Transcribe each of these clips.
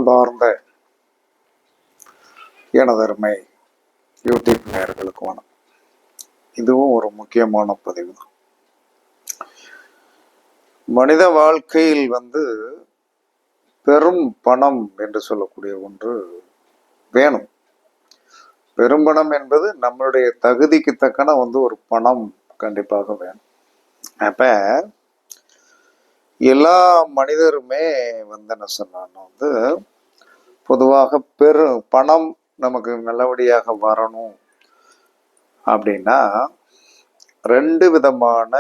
அன்பார்ந்த எனதருமை யூடியூப் நேயர்களுக்கு வணக்கம். இதுவும் ஒரு முக்கியமான பதிவு தான். மனித வாழ்க்கையில் பெரும் பணம் என்று சொல்லக்கூடிய ஒன்று வேணும். பெரும்பணம் என்பது நம்மளுடைய தகுதிக்கு தக்கன ஒரு பணம் கண்டிப்பாக வேணும். அப்ப எல்லா மனிதருமே என்ன சொன்னாலும் பொதுவாக பணம் நமக்கு நல்லபடியாக வரணும் அப்படின்னா ரெண்டு விதமான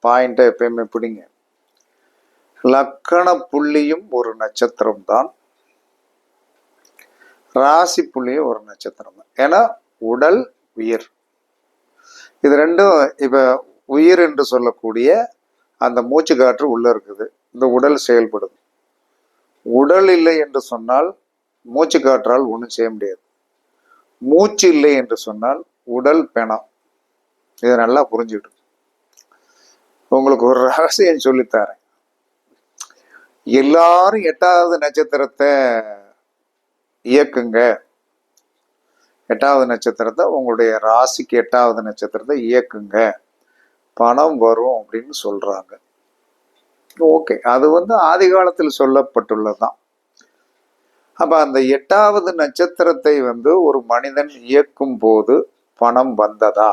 பாயிண்ட்டை எப்பயுமே பிடிங்க. லக்கண புள்ளியும் ஒரு நட்சத்திரம் தான், ராசி புள்ளியும் ஒரு நட்சத்திரம் தான். ஏன்னா உடல் உயிர் இது ரெண்டும், இப்ப உயிர் என்று சொல்லக்கூடிய அந்த மூச்சு காற்று உள்ள இருக்குது, இந்த உடல் செயல்படுது. உடல் இல்லை என்று சொன்னால் மூச்சு காற்றால் ஒன்றும் செய்ய முடியாது. மூச்சு இல்லை என்று சொன்னால் உடல் பெணம். இதை நல்லா புரிஞ்சுக்கிட்டு உங்களுக்கு ஒரு ரகசியம் சொல்லித்தரேன். எல்லாரும் 8வது நட்சத்திரத்தை இயக்குங்க. 8வது நட்சத்திரத்தை, உங்களுடைய ராசிக்கு 8வது நட்சத்திரத்தை இயக்குங்க, பணம் வரும் அப்படின்னு சொல்றாங்க. ஓகே, அது ஆதி காலத்தில் சொல்லப்பட்டுள்ளதுதான். அப்ப அந்த 8வது நட்சத்திரத்தை ஒரு மனிதன் இயக்கும் போது பணம் வந்ததா?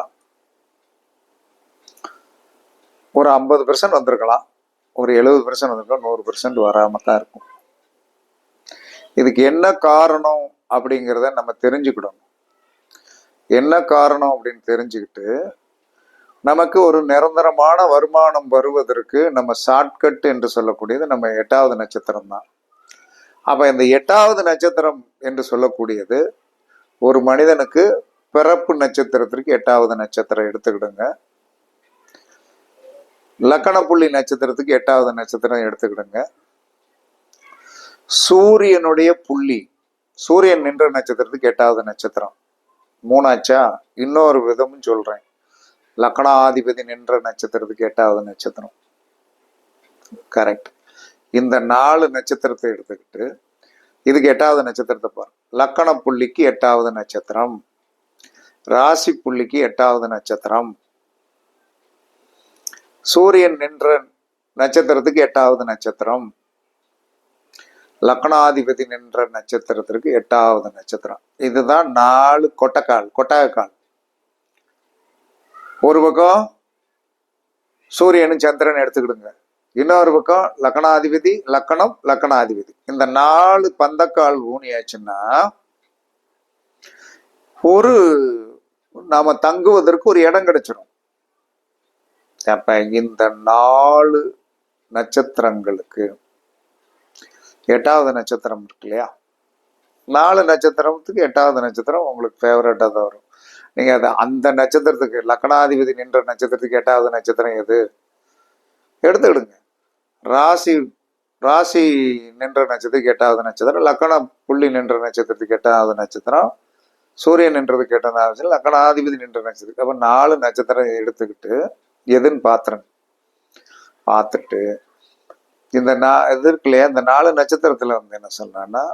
ஒரு 50% வந்திருக்கலாம், ஒரு 70% வந்திருக்கலாம், 100% வராம தான் இருக்கும். இதுக்கு என்ன காரணம் அப்படிங்கிறத நம்ம தெரிஞ்சுக்கிடணும். என்ன காரணம் அப்படின்னு தெரிஞ்சுக்கிட்டு நமக்கு ஒரு நிரந்தரமான வருமானம் வருவதற்கு நம்ம ஷார்ட்கட் என்று சொல்லக்கூடியது நம்ம 8வது நட்சத்திரம் தான். அப்ப இந்த 8வது நட்சத்திரம் என்று சொல்லக்கூடியது ஒரு மனிதனுக்கு பிறப்பு நட்சத்திரத்திற்கு 8வது நட்சத்திரம் எடுத்துக்கிடுங்க. லக்கண புள்ளி நட்சத்திரத்துக்கு 8வது நட்சத்திரம் எடுத்துக்கிடுங்க. சூரியனுடைய புள்ளி, சூரியன் நின்ற நட்சத்திரத்துக்கு 8வது நட்சத்திரம். 3ஆச்சா? இன்னொரு விதமும் சொல்றேன். லக்கணாதிபதி நின்ற நட்சத்திரத்துக்கு 8வது நட்சத்திரம். கரெக்ட். இந்த 4 நட்சத்திரத்தை எடுத்துக்கிட்டு இதுக்கு 8வது நட்சத்திரத்தை பாரு. லக்கண புள்ளிக்கு 8வது நட்சத்திரம், ராசி புள்ளிக்கு 8வது நட்சத்திரம், சூரியன் நின்ற நட்சத்திரத்துக்கு 8வது நட்சத்திரம், லக்கணாதிபதி நின்ற நட்சத்திரத்திற்கு 8வது நட்சத்திரம். இதுதான் 4 கொட்டகால். ஒரு பக்கம் சூரியனும் சந்திரன் எடுத்துக்கிடுங்க, இன்னொரு பக்கம் லக்கணாதிபதி, லக்கணாதிபதி. இந்த 4 பந்தக்கால் ஊனியாச்சுன்னா நாம தங்குவதற்கு ஒரு இடம் கிடைச்சிடும். அப்ப இந்த 4 நட்சத்திரங்களுக்கு 8வது நட்சத்திரம் இருக்கு இல்லையா, 4 நட்சத்திரத்துக்கு 8வது நட்சத்திரம் உங்களுக்கு ஃபேவரட்டா தான் வரும். நீங்க அந்த நட்சத்திரத்துக்கு, லக்கணாதிபதி நின்ற நட்சத்திரத்துக்கு 8வது நட்சத்திரம் எது எடுத்துக்கிடுங்க. ராசி நின்ற நட்சத்திரத்துக்கு 8வது நட்சத்திரம், லக்கண புள்ளி நின்ற நட்சத்திரத்துக்கு 8வது நட்சத்திரம், சூரியன் நின்றதுக்கு 8வது நட்சத்திரம், லக்கணாதிபதி நின்ற நட்சத்திரம். அப்ப 4 நட்சத்திரம் எடுத்துக்கிட்டு எதுன்னு பார்த்துட்டு இந்த இது இருக்கு இல்லையா, இந்த 4 நட்சத்திரத்துல என்ன சொல்றேன்னா,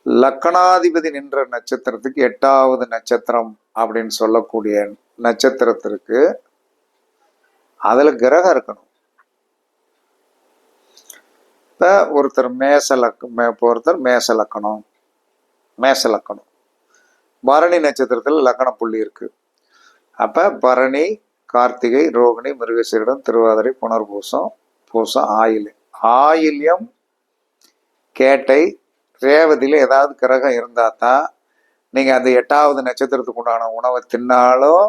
லக்கணாதிபதி நின்ற நட்சத்திரத்துக்கு 8வது நட்சத்திரம் அப்படின்னு சொல்லக்கூடிய நட்சத்திரத்திற்கு அதுல கிரகம் இருக்கணும். இப்ப ஒருத்தர் மேச லக்கணம், பரணி நட்சத்திரத்துல லக்கண புள்ளி இருக்கு. அப்ப பரணி, கார்த்திகை, ரோகிணி, மிருகசீரிடம், திருவாதிரை, புனர்பூசம், பூசம், ஆயில்யம், கேட்டை, ரேவதியில ஏதாவது கிரகம் இருந்தா தான் நீங்க அந்த 8வது நட்சத்திரத்துக்கு உண்டான உணவை தின்னாலும்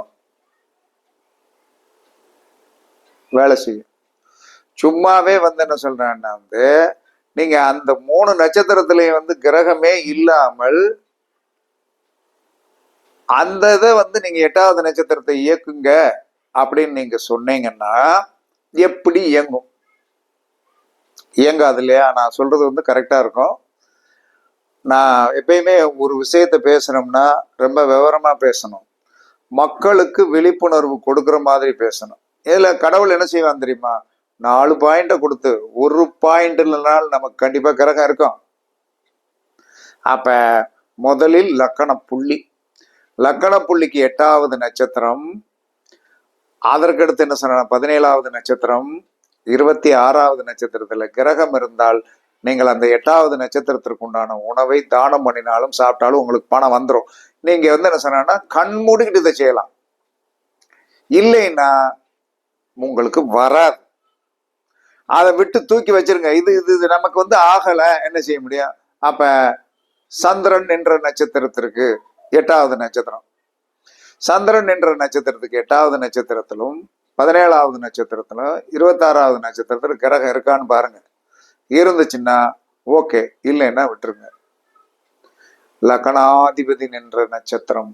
வேலை செய்யும். சும்மாவே என்ன சொல்றேன்னா நீங்க அந்த 3 நட்சத்திரத்திலையும் கிரகமே இல்லாமல் அந்த இதை நீங்க 8வது நட்சத்திரத்தை இயக்குங்க அப்படின்னு நீங்க சொன்னீங்கன்னா எப்படி இயங்கும்? இயங்காது இல்லையா? நான் சொல்றது கரெக்டா இருக்கும். நான் எப்பயுமே ஒரு விஷயத்த பேசணும்னா ரொம்ப விவரமா பேசணும், மக்களுக்கு விழிப்புணர்வு கொடுக்குற மாதிரி பேசணும். இதுல கடவுள் என்ன செய்வான் தெரியுமா? 4 பாயிண்ட கொடுத்து 1 பாயிண்ட் இல்லைனாலும் நமக்கு கண்டிப்பா கிரகம் இருக்கும். அப்ப முதலில் லக்கண புள்ளி, லக்கண புள்ளிக்கு 8வது நட்சத்திரம், அதற்கடுத்து என்ன சொன்ன 17வது நட்சத்திரம், 26வது நட்சத்திரத்துல கிரகம் இருந்தால் நீங்கள் அந்த 8வது நட்சத்திரத்திற்கு உண்டான உணவை தானம் பண்ணினாலும் சாப்பிட்டாலும் உங்களுக்கு பணம் வந்துடும். நீங்க வந்து என்ன சொன்னா கண் மூடிக்கிட்டு இதை செய்யலாம், இல்லைன்னா உங்களுக்கு வராது. அதை விட்டு தூக்கி வச்சிருங்க. இது இது நமக்கு வந்து ஆகல, என்ன செய்ய முடியும்? அப்ப சந்திரன் என்ற நட்சத்திரத்திற்கு 8வது நட்சத்திரம், சந்திரன் என்ற நட்சத்திரத்துக்கு 8வது நட்சத்திரத்திலும் 17வது நட்சத்திரத்திலும் 26வது நட்சத்திரத்துல கிரகம் இருக்கான்னு பாருங்க. இருந்துச்சுன்னா ஓகே, இல்லைன்னா விட்டுருங்க. லக்னாதிபதி நின்ற நட்சத்திரம்,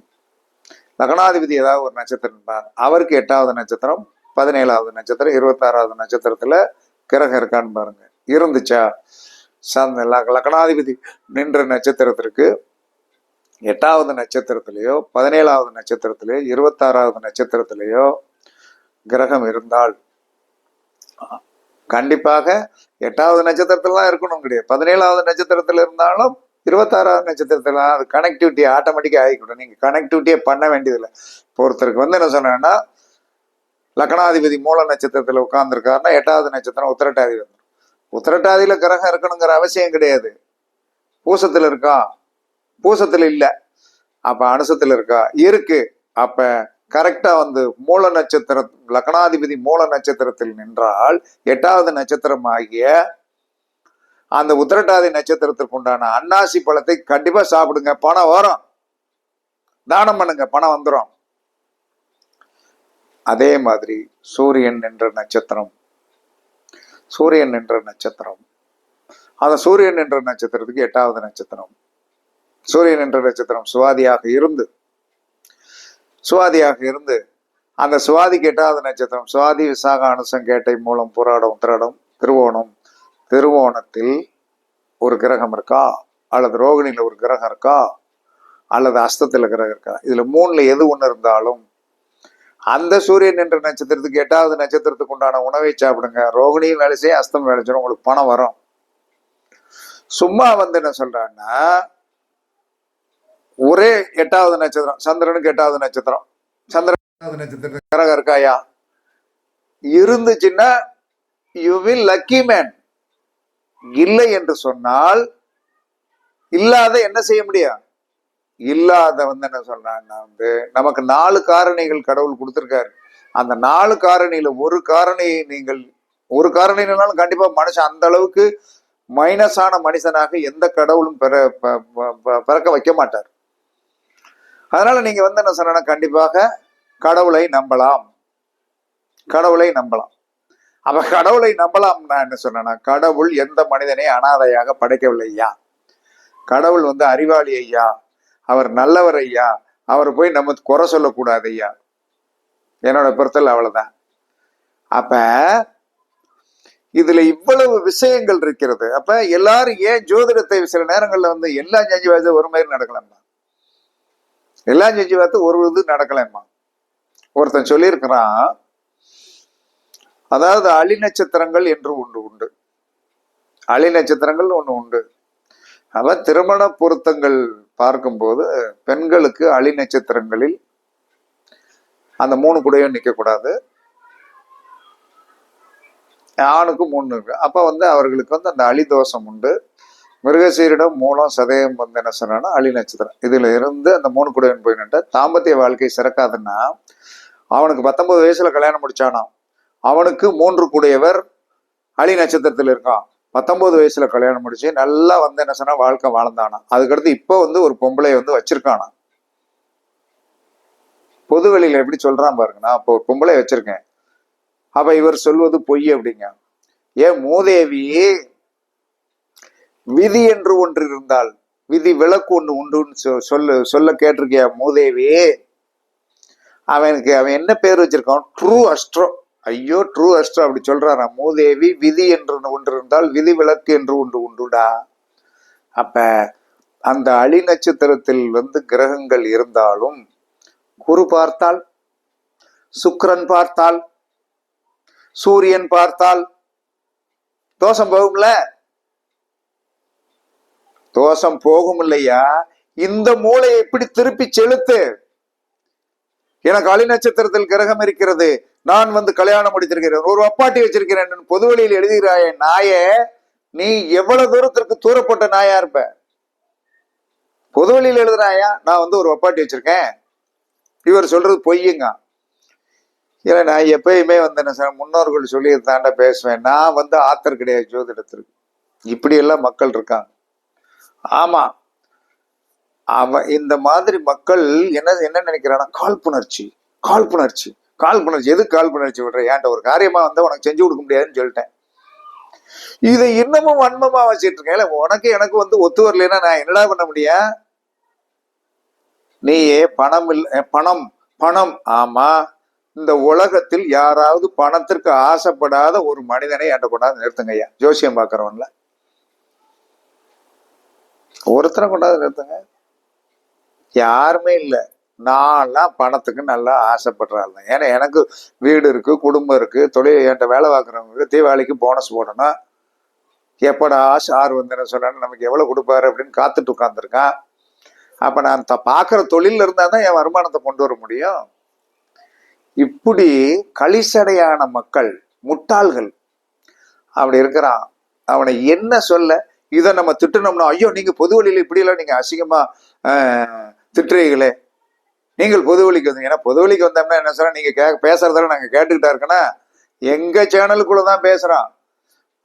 லக்னாதிபதி ஏதாவது ஒரு நட்சத்திரம் பாருங்க, அவருக்கு 8வது நட்சத்திரம், 17வது நட்சத்திரம், 26வது நட்சத்திரத்துல கிரகம் இருக்கான்னு பாருங்க. இருந்துச்சா லக்னாதிபதி நின்ற நட்சத்திரத்திற்கு 8வது நட்சத்திரத்திலேயோ 17வது நட்சத்திரத்திலேயோ 26வது நட்சத்திரத்திலேயோ கிரகம் இருந்தால் கண்டிப்பாக 8வது நட்சத்திரத்திலாம் இருக்கணும் கிடையாது. 17வது நட்சத்திரத்துல இருந்தாலும் 26வது நட்சத்திரத்துல அது கனெக்டிவிட்டி ஆட்டோமேட்டிக்கா ஆகிக்கூடும். நீங்க கனெக்டிவிட்டியே பண்ண வேண்டியதில்லை. ஒருத்தருக்கு வந்து என்ன சொன்னேன்னா லக்னாதிபதி மூல நட்சத்திரத்துல உட்கார்ந்துருக்காருன்னா 8வது நட்சத்திரம் உத்திரட்டாதி வந்துடும். உத்திரட்டாதியில கிரகம் இருக்கணுங்கிற அவசியம் கிடையாது. பூசத்துல இருக்கா, பூசத்துல இல்ல, அப்ப அனுசத்துல இருக்கா, இருக்கு. அப்ப கரெக்டா வந்து மூல நட்சத்திர லக்னாதிபதி மூல நட்சத்திரத்தில் நின்றால் 8வது நட்சத்திரம் ஆகிய அந்த உத்திரட்டாதி நட்சத்திரத்திற்கு உண்டான அன்னாசி பழத்தை கண்டிப்பா சாப்பிடுங்க, பணம் வரும். தானம் பண்ணுங்க, பணம் வந்துடும். அதே மாதிரி சூரியன் என்ற நட்சத்திரம், சூரியன் என்ற நட்சத்திரம், அந்த சூரியன் என்ற நட்சத்திரத்துக்கு 8வது நட்சத்திரம், சூரியன் என்ற நட்சத்திரம் சுவாதியாக இருந்து அந்த சுவாதிக்கு 8வது நட்சத்திரம் சுவாதி விசாக அனுசம் கேட்டை மூலம் புராடம் உத்திராடம் திருவோணம், திருவோணத்தில் ஒரு கிரகம் இருக்கா, அல்லது ரோகிணியில ஒரு கிரகம் இருக்கா, அல்லது அஸ்தத்துல கிரகம் இருக்கா, இதுல 3ல எது ஒண்ணு இருந்தாலும் அந்த சூரியன் என்ற நட்சத்திரத்துக்கு 8வது நட்சத்திரத்துக்கு உண்டான உணவை சாப்பிடுங்க. ரோகிணியும் வேலை செய்ய, அஸ்தம் வேலை செய்யும், உங்களுக்கு பணம் வரும். சும்மா வந்து என்ன சொல்றான்னா ஒரே 8வது நட்சத்திரம், சந்திரனுக்கு 8வது நட்சத்திரம், சந்திரன் 8வது நட்சத்திரத்துக்கு கிரகம் இருக்காயா, இருந்துச்சுன்னா யூ வில் லக்கி மேன். இல்லை என்று சொன்னால் இல்லாத என்ன செய்ய முடியும்? இல்லாத வந்து என்ன சொல்றாங்கன்னா வந்து நமக்கு 4 காரணிகள் கடவுள் கொடுத்திருக்காரு. அந்த 4 காரணியில ஒரு காரணியை நீங்கள் ஒரு காரணினாலும் கண்டிப்பா மனுஷன் அந்த அளவுக்கு மைனஸான மனுஷனாக எந்த கடவுளும் பிறக்க வைக்க மாட்டார். அதனால நீங்க வந்து என்ன சொன்னா கண்டிப்பாக கடவுளை நம்பலாம், கடவுளை நம்பலாம். அப்ப கடவுளை நம்பலாம். நான் என்ன சொன்னேன்னா கடவுள் எந்த மனிதனை அனாதையாக படைக்கவில்லை ஐயா. கடவுள் வந்து அறிவாளி ஐயா, அவர் நல்லவர் ஐயா, அவரை போய் நம்ம குறை சொல்லக்கூடாது ஐயா. என்னோட பொறுத்தல் அவ்வளவுதான். அப்ப இதுல இவ்வளவு விஷயங்கள் இருக்கிறது. அப்ப எல்லாரும் ஏன் ஜோதிடத்தை சில நேரங்கள்ல வந்து எல்லாம் செஞ்சு பார்த்து ஒரு மாதிரி நடக்கலாமா, எல்லாம் செஞ்சு பார்த்து ஒரு இது நடக்கலாமா. ஒருத்தன் சொல்லியிருக்கிறான், அதாவது அலி நட்சத்திரங்கள் என்று ஒன்று உண்டு, அலி நட்சத்திரங்கள் ஒன்று உண்டு. அவ திருமண பொருத்தங்கள் பார்க்கும்போது பெண்களுக்கு அலி நட்சத்திரங்களில் அந்த 3 கூடையும் நிக்க கூடாது, ஆணுக்கு 3 இருக்கு. அப்ப வந்து அவர்களுக்கு வந்து அந்த அலி தோஷம் உண்டு. மிருகசீரிடம் மூலம் சதயம் வந்து என்ன சொன்னா அலி நட்சத்திரம், இதுல இருந்து அந்த 3 கூடையன் போயிட்டு தாம்பத்திய வாழ்க்கை சிறக்காதுன்னா அவனுக்கு 19 வயசுல கல்யாணம் முடிச்சானா, அவனுக்கு 3 கூடையவர் அலி நட்சத்திரத்தில் இருக்கான். 19 வயசுல கல்யாணம் முடிச்சு நல்லா வந்து என்ன சொன்னா வாழ்க்கை வாழ்ந்தானா. அதுக்கடுத்து இப்போ வந்து ஒரு பொம்பளை வந்து வச்சிருக்கானா, பொது வெளியில எப்படி சொல்றான் பாருங்க, நான் இப்போ ஒரு பொம்பளை வச்சிருக்கேன், அப்ப இவர் சொல்வது பொய் அப்படிங்க. ஏன் மூதேவி, விதி என்று ஒன்று இருந்தால் விதி விலக்கு ஒன்று உண்டுன்னு சொல்ல கேட்டிருக்கியா மூதேவி? அவன் என்ன பேர் வச்சிருக்கான்? True astro. ஐயோ ட்ரூ அஸ்ட்ரோ அப்படி சொல்றாரா மூதேவி. விதி என்று ஒன்று இருந்தால் விதி விலக்கு என்று ஒன்று உண்டுடா. அப்ப அந்த அலி நட்சத்திரத்தில் வந்து கிரகங்கள் இருந்தாலும் குரு பார்த்தால், சுக்கிரன் பார்த்தால், சூரியன் பார்த்தால் தோஷம் போகும்ல. தோஷம் போகும் இல்லையா, இந்த மூளையை இப்படி திருப்பி செலுத்து. எனக்கு அலி நட்சத்திரத்தில் கிரகம் இருக்கிறது, நான் வந்து கல்யாணம் முடித்திருக்கிறேன், ஒரு அப்பாட்டி வச்சிருக்கிறேன், பொது வழியில் எழுதுகிறாய நாயே, நீ எவ்வளவு தூரத்திற்கு தூரப்பட்ட நாயா இருப்ப. பொது வழியில் எழுதுறாயா நான் வந்து ஒரு அப்பாட்டி வச்சிருக்கேன், இவர் சொல்றது பொய்யுங்க. இல்லை, நான் எப்பயுமே வந்து என்ன சார் முன்னோர்கள் சொல்லி தாண்ட பேசுவேன், நான் வந்து ஆத்தர் கிடையாது ஜோதிடத்திற்கு. இப்படி எல்லாம் மக்கள் இருக்காங்க. ஆமா, இந்த மாதிரி மக்கள் என்ன நினைக்கிறான்னா, காழ்ப்புணர்ச்சி காழ்ப்புணர்ச்சி காழ்ப்புணர்ச்சி. எது காழ்ப்புணர்ச்சி விடுற? ஏன்ட்ட ஒரு காரியமா வந்து உனக்கு செஞ்சு கொடுக்க முடியாதுன்னு சொல்லிட்டேன். இதை இன்னமும் வன்மமா வச்சிட்டு இருக்கேன். உனக்கு எனக்கு வந்து ஒத்து வரலைன்னா நான் என்னடா பண்ண முடியும்? நீயே பணம் பணம் பணம். ஆமா, இந்த உலகத்தில் யாராவது பணத்திற்கு ஆசைப்படாத ஒரு மனிதனை என்கிட்ட கொண்டாந்து நிறுத்துங்க ஐயா. ஜோசியம் பாக்குறவன்ல ஒருத்தரை கொண்டாந்து நிறுத்துங்க. யாருமே இல்லை. நான்லாம் பணத்துக்கு நல்லா ஆசைப்படுறாள். ஏன்னா எனக்கு வீடு இருக்கு, குடும்பம் இருக்கு, தொழில், என்கிட்ட வேலை பார்க்குறவங்களுக்கு தீபாவளிக்கு போனஸ் போடணும். எப்படா சார் வந்து என்ன சொல்றான்னு, நமக்கு எவ்வளவு கொடுப்பாரு அப்படின்னு காத்துட்டு உட்காந்துருக்கான். அப்ப நான் பார்க்குற தொழில் இருந்தா தான் என் வருமானத்தை கொண்டு வர முடியும். இப்படி களிசடையான மக்கள், முட்டாள்கள் அப்படி இருக்கிறான். அவனை என்ன சொல்ல? இதை நம்ம திட்டணும்னா, ஐயோ நீங்க பொது வழியில இப்படி எல்லாம் நீங்க அசிங்கமா திட்டுறீங்களே, நீங்கள் பொது வழிக்கு வந்தீங்க. ஏன்னா பொது வழிக்கு வந்தோம்னா என்ன சொல்ற, நீங்க பேசுறதால நாங்க கேட்டுக்கிட்டா இருக்கோன்னா, எங்க சேனலுக்குள்ளதான் பேசுறான்.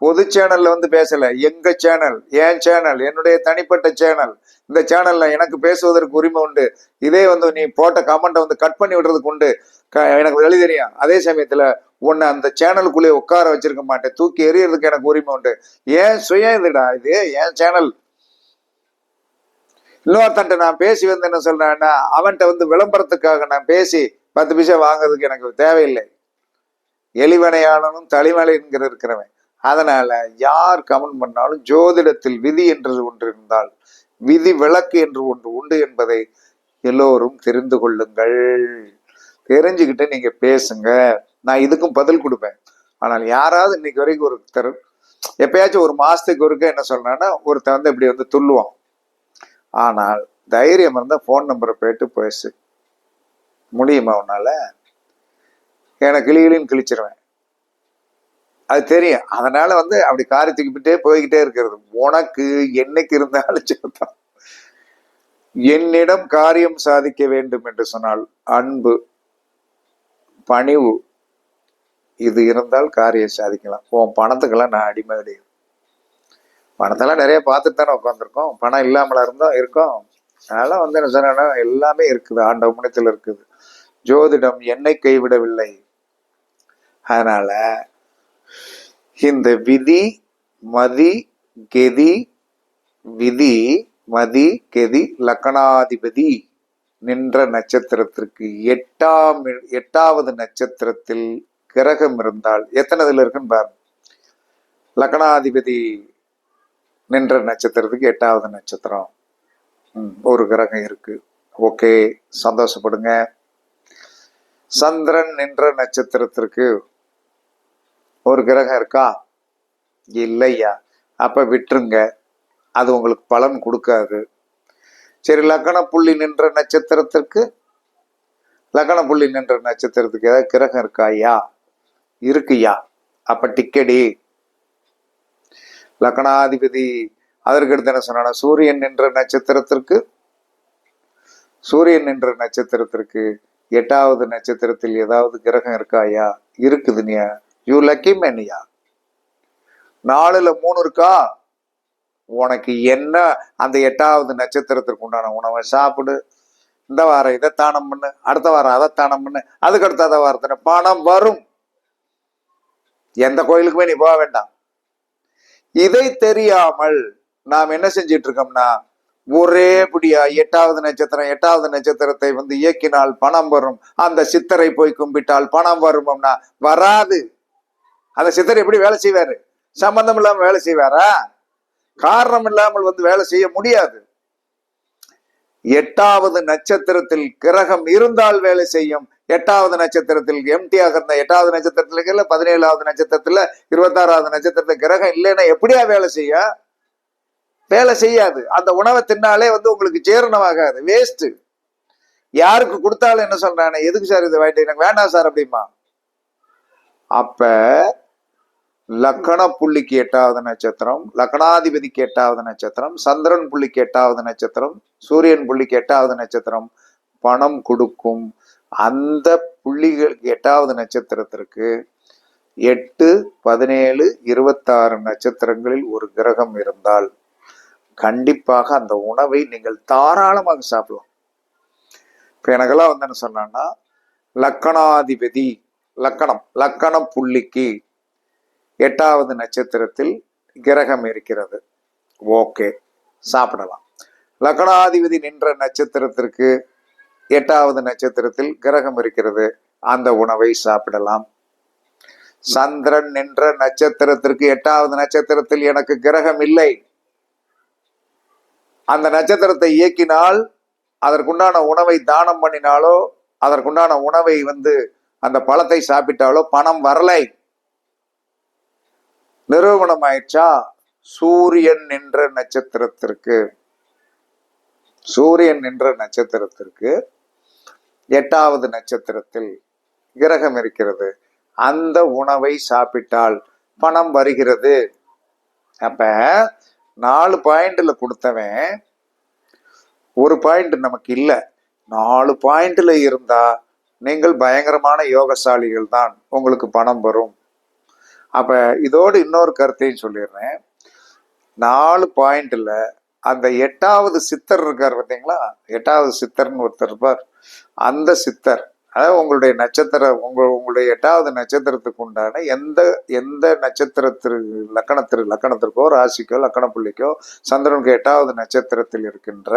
பொது சேனல்ல வந்து பேசல, எங்க சேனல், என் சேனல், என்னுடைய தனிப்பட்ட சேனல். இந்த சேனல்ல எனக்கு பேசுவதற்கு உரிமை உண்டு. இதே வந்து நீ போட்ட கமெண்ட்டை வந்து கட் பண்ணி விடுறதுக்கு உண்டு, எனக்கு வெளி தெரியும். அதே சமயத்துல உன்னை அந்த சேனலுக்குள்ளே உட்கார வச்சிருக்க மாட்டேன், தூக்கி எறியறதுக்கு எனக்கு உரிமை உண்டு. ஏன் சுய இதுடா, இது என் சேனல். இன்னொருத்தன்ட்ட நான் பேசி வந்து என்ன சொல்றேன்னா, அவன்கிட்ட வந்து விளம்பரத்துக்காக நான் பேசி 10 பைசா வாங்குறதுக்கு எனக்கு தேவையில்லை. எலிவனையாளனும் தலைமலை என்கிற இருக்கிறவன். அதனால யார் கமெண்ட் பண்ணாலும் ஜோதிடத்தில் விதி என்று ஒன்று இருந்தால் விதி விளக்கு என்று ஒன்று உண்டு என்பதை எல்லோரும் தெரிந்து கொள்ளுங்கள். தெரிஞ்சுக்கிட்டு நீங்க பேசுங்க. நான் இதுக்கும் பதில் கொடுப்பேன். ஆனால் யாராவது இன்னைக்கு வரைக்கும் ஒருத்தர் எப்பயாச்சும் ஒரு மாசத்துக்கு ஒருக்க என்ன சொல்றான்னா, ஒருத்தர் வந்து இப்படி வந்து துள்ளுவான். ஆனால் தைரியம் இருந்தா போன் நம்பரை போயிட்டு பேசு. முடியுமா உன்னால? எனக்கு கிளிகளின்னு கிழிச்சிருவேன், அது தெரியும். அதனால வந்து அப்படி காரி தூக்கிட்டே போய்கிட்டே இருக்கிறது. உனக்கு என்னைக்கு இருந்தாலும் சொல்லித்தான். என்னிடம் காரியம் சாதிக்க வேண்டும் என்று சொன்னால் அன்பு, பணிவு, இது இருந்தால் காரியம் சாதிக்கலாம். உன் பணத்துக்கெல்லாம் நான் அடிமை கிடையாது. பணத்தெல்லாம் நிறைய பார்த்துட்டு தானே உட்காந்துருக்கோம். பணம் இல்லாமல இருந்தோம் இருக்கோம். அதனால வந்து என்ன சொன்னா, எல்லாமே இருக்குது, ஆண்டவ முன்னத்தில் இருக்குது. ஜோதிடம் என்னை கைவிடவில்லை. அதனால இந்த விதி மதி கெதி, விதி மதி கெதி லக்கணாதிபதி நின்ற நட்சத்திரத்திற்கு 8வது நட்சத்திரத்தில் கிரகம் இருந்தால் எத்தனை இதுல இருக்குன்னு பாருங்க. லக்கணாதிபதி நின்ற நட்சத்திரத்துக்கு 8வது நட்சத்திரம் ஒரு கிரகம் இருக்கு. ஓகே, சந்தோஷப்படுங்க. சந்திரன் நின்ற நட்சத்திரத்திற்கு ஒரு கிரகம் இருக்கா? இல்லையா? அப்ப விட்டுருங்க, அது உங்களுக்கு பலன் கொடுக்காது. சரி, லக்கண புள்ளி நின்ற நட்சத்திரத்திற்கு ஏதாவது கிரகம் இருக்காயா? இருக்குயா? அப்ப டிக்கெடி. லக்கணாதிபதி அதற்கு அடுத்து என்ன சொன்னா, சூரியன் நின்ற நட்சத்திரத்திற்கு 8வது நட்சத்திரத்தில் ஏதாவது கிரகம் இருக்காயா? இருக்குதுனியா? யூ லக்கி மேனியா. 4ல் 3 இருக்கா? உனக்கு என்ன? அந்த 8வது நட்சத்திரத்திற்கு உண்டான உணவை சாப்பிடு. இந்த வாரம் இதை தானம் பண்ணு, அடுத்த வாரம் அதை தானம் பண்ணு, அதுக்கு அடுத்த வாரத்துல பணம் வரும். எந்த கோயிலுக்குமே நீ போக வேண்டாம். இதை தெரியாமல் நாம் என்ன செஞ்சிட்டு இருக்கோம்னா, ஒரே படியா 8வது நட்சத்திரத்தை வந்து இயக்கினால் பணம் வரும், அந்த சித்தரை போய் கும்பிட்டால் பணம் வரும்னா வராது. அந்த சித்தர் எப்படி வேலை செய்வாரு? சம்பந்தம் இல்லாம வேலை செய்வாரா? காரணம் இல்லாமல் வந்து வேலை செய்ய முடியாது. 8வது நட்சத்திரத்தில் கிரகம் இருந்தால் வேலை செய்யும். 8வது நட்சத்திரத்தில் எம்டியாக இருந்த 8வது நட்சத்திரத்துல 17வது நட்சத்திரத்துல 26வது நட்சத்திரத்துல கிரகம் இல்லைன்னா எப்படியா வேலை செய்ய? வேலை செய்யாது. அந்த உணவை தின்னாலே வந்து உங்களுக்கு ஜீரணமாகாது, வேஸ்ட். யாருக்கு கொடுத்தாலும் என்ன சொல்றானே, எதுக்கு சார் இது வாங்கிட்டு, எனக்கு வேண்டாம் சார் அப்படிமா. அப்ப லக்கண புள்ளிக்கு 8வது நட்சத்திரம், லக்கணாதிபதிக்கு 8வது நட்சத்திரம், சந்திரன் புள்ளிக்கு 8வது நட்சத்திரம், சூரியன் புள்ளிக்கு 8வது நட்சத்திரம் பணம் கொடுக்கும். அந்த புள்ளிகளுக்கு 8வது நட்சத்திரத்திற்கு 8, 17, 26 நட்சத்திரங்களில் ஒரு கிரகம் இருந்தால் கண்டிப்பாக அந்த உணவை நீங்கள் தாராளமாக சாப்பிடலாம். இப்ப எனக்கெல்லாம் வந்து என்ன சொன்னா, லக்கணாதிபதி லக்கண புள்ளிக்கு 8வது நட்சத்திரத்தில் கிரகம் இருக்கிறது, ஓகே, சாப்பிடலாம். லக்கணாதிபதி நின்ற நட்சத்திரத்திற்கு 8வது நட்சத்திரத்தில் கிரகம் இருக்கிறது, அந்த உணவை சாப்பிடலாம். சந்திரன் நின்ற நட்சத்திரத்திற்கு 8வது நட்சத்திரத்தில் எனக்கு கிரகம் இல்லை, அந்த நட்சத்திரத்தை இயக்கினால், அதற்குண்டான உணவை தானம் பண்ணினாலோ, அதற்குண்டான உணவை வந்து அந்த பழத்தை சாப்பிட்டாலோ பணம் வரலை, நிரூபணம் ஆயிடுச்சா? சூரியன் நின்ற நட்சத்திரத்திற்கு 8வது நட்சத்திரத்தில் கிரகம் இருக்கிறது, அந்த உணவை சாப்பிட்டால் பணம் வருகிறது. அப்ப 4 பாயிண்ட்ல கொடுத்தவன் 1 பாயிண்ட் நமக்கு இல்லை, 4 பாயிண்ட்ல இருந்தா நீங்கள் பயங்கரமான யோகசாலிகள் தான், உங்களுக்கு பணம் வரும். அப்ப இதோடு இன்னொரு கருத்தையும் சொல்லிடுறேன். 4 பாயிண்ட்ல அந்த 8வது சித்தர் இருக்கார் பார்த்தீங்களா, 8வது சித்தர்னு ஒருத்தர் இருப்பார். அந்த சித்தர், அதாவது உங்களுடைய நட்சத்திரம், உங்களுடைய 8வது நட்சத்திரத்துக்கு உண்டான எந்த லக்கணத்திற்கோ ராசிக்கோ லக்கண புள்ளிக்கோ சந்திரனுக்கு 8வது நட்சத்திரத்தில் இருக்கின்ற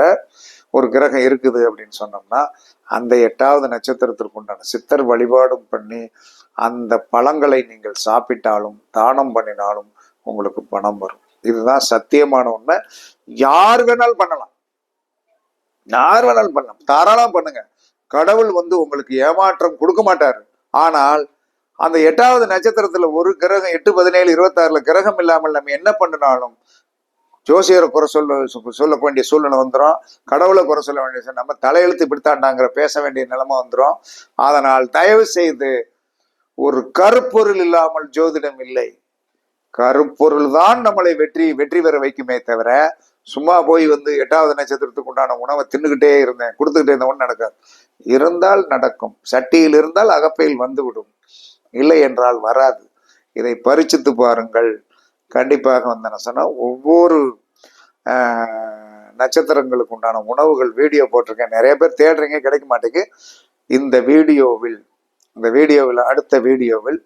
ஒரு கிரகம் இருக்குது அப்படின்னு சொன்னோம்னா, அந்த 8வது நட்சத்திரத்திற்கு உண்டான சித்தர் வழிபாடும் பண்ணி அந்த பழங்களை நீங்கள் சாப்பிட்டாலும் தானம் பண்ணினாலும் உங்களுக்கு பணம் வரும். இதுதான் சத்தியமான உண்மை. யார் வேணாலும் பண்ணலாம், தாராளம் பண்ணுங்க. கடவுள் வந்து உங்களுக்கு ஏமாற்றம் கொடுக்க மாட்டாரு. ஆனால் அந்த 8வது நட்சத்திரத்துல ஒரு கிரகம் 8, 17, 26 கிரகம் இல்லாமல் நம்ம என்ன பண்ணினாலும் ஜோசியரை குறை சொல்ல வேண்டிய சூழ்நிலை வந்துடும், கடவுளை குறை சொல்ல வேண்டிய, நம்ம தலையெழுத்து இப்படித்தாண்டாங்கிற பேச வேண்டிய நிலைமை வந்துடும். அதனால் தயவு செய்து, ஒரு கருப்பொருள் இல்லாமல் ஜோதிடம் இல்லை. கருப்பொருள் தான் நம்மளை வெற்றி பெற வைக்குமே தவிர, சும்மா போய் வந்து 8வது நட்சத்திரத்துக்கு உண்டான உணவை தின்னுகிட்டே இருந்தேன், கொடுத்துக்கிட்டே இருந்த ஒன்று நடக்காது. இருந்தால் நடக்கும், சட்டியில் இருந்தால் அகப்பையில் வந்துவிடும், இல்லை என்றால் வராது. இதை பரிச்சித்து பாருங்கள். கண்டிப்பாக வந்து என்ன சொன்னா, ஒவ்வொரு நட்சத்திரங்களுக்கு உண்டான உணவுகள் வீடியோ போட்டிருக்கேன், நிறைய பேர் தேடுறீங்க, கிடைக்க மாட்டேங்குது. இந்த வீடியோவில் அடுத்த வீடியோவில்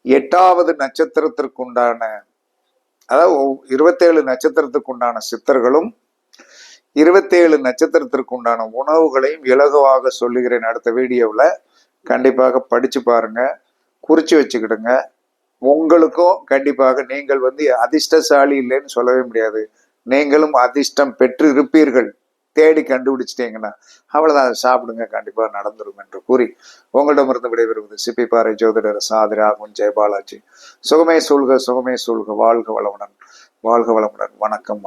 8வது நட்சத்திரத்திற்கு உண்டான, அதாவது 27 நட்சத்திரத்துக்கு உண்டான சித்தர்களும் 27 நட்சத்திரத்திற்கு உண்டான உணவுகளையும் இலகுவாக சொல்லுகிறேன். அடுத்த வீடியோவில் கண்டிப்பாக படிச்சு பாருங்க, குறிச்சு வச்சுக்கிடுங்க. உங்களுக்கும் கண்டிப்பாக, நீங்கள் வந்து அதிர்ஷ்டசாலி இல்லைன்னு சொல்லவே முடியாது, நீங்களும் அதிர்ஷ்டம் பெற்று இருப்பீர்கள். தேடி கண்டுபிடிச்சிட்டீங்கன்னா அவ்வளவுதான், சாப்பிடுங்க, கண்டிப்பா நடந்துரும் என்று கூறி உங்களிடமிருந்து விடைபெறுவது சிப்பிப்பாறை ஜோதிடர் சாதிராகும் ஜெயபாலாஜி. சுகமே சூழ்க, வாழ்க வளமுடன். வணக்கம்.